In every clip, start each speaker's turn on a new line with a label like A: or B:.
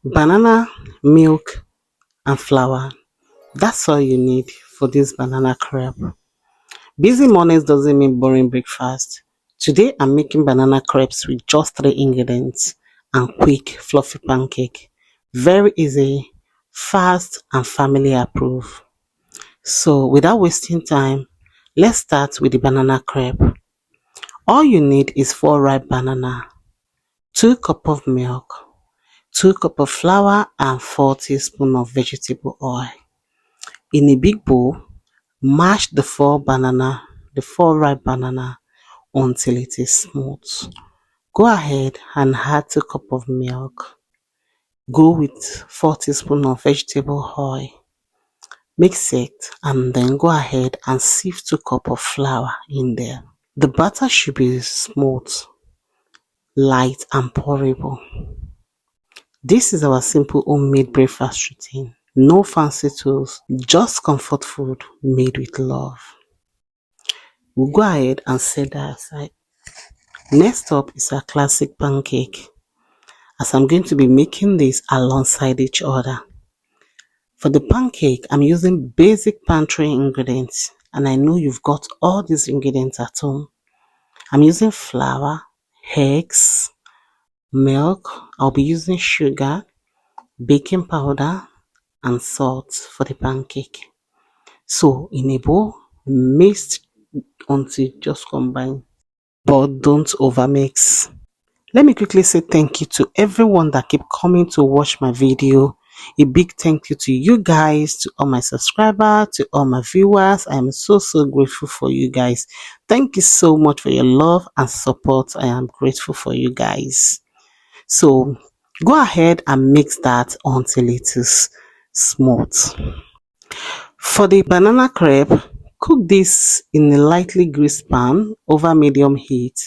A: Banana, milk and flour. That's all you need for this banana crepe. Busy mornings doesn't mean boring breakfast. Today I'm making banana crepes with just 3 ingredients and quick fluffy pancake. Very easy, fast and family approved. So without wasting time, let's start with the banana crepe. All you need is 4 ripe banana, 2 cups of milk, 2 cups of flour and 4 teaspoons of vegetable oil. In a big bowl, mash the 4 ripe banana until it is smooth. Go ahead and add 2 cups of milk. Go with 4 teaspoons of vegetable oil. Mix it and then go ahead and sieve 2 cups of flour in there. The batter should be smooth, light and pourable. This is our simple homemade breakfast routine. No fancy tools, just comfort food made with love. We'll go ahead and set that aside. Next up is our classic pancake, as I'm going to be making this alongside each other. For the pancake, I'm using basic pantry ingredients, and I know you've got all these ingredients at home. I'm using flour, eggs, milk. I'll be using sugar, baking powder and salt for the pancake. So in a bowl, mix until it just combine, but don't overmix. Let me quickly say thank you to everyone that keep coming to watch my video. A big thank you to you guys, to all my subscribers, to all my viewers. I am so grateful for you guys. Thank you so much for your love and support. I am grateful for you guys. So go ahead and mix that until it is smooth. For the banana crepe, cook this in a lightly greased pan over medium heat.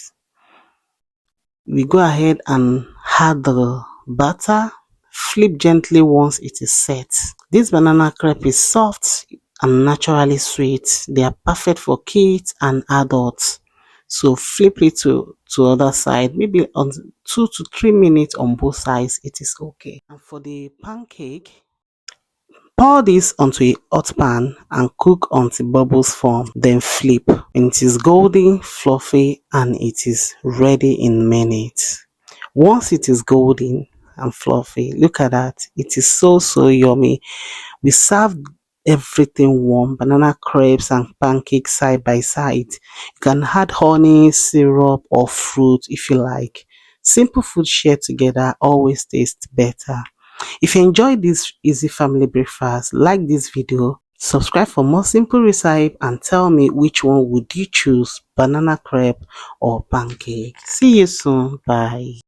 A: We go ahead and add the butter. Flip gently once it is set. This banana crepe is soft and naturally sweet. They are perfect for kids and adults. So flip it to other side, maybe on 2 to 3 minutes on both sides. It is okay. And for the pancake, pour this onto a hot pan and cook until bubbles form. Then flip. When it is golden, fluffy, and it is ready in minutes. Once it is golden and fluffy, look at that. It is so yummy. We serve everything warm, banana crepes and pancakes side by side. You can add honey, syrup or fruit if you like. Simple food shared together always tastes better. If you enjoyed this easy family breakfast, like this video, subscribe for more simple recipe and tell me which one would you choose, banana crepe or pancake. See you soon. Bye.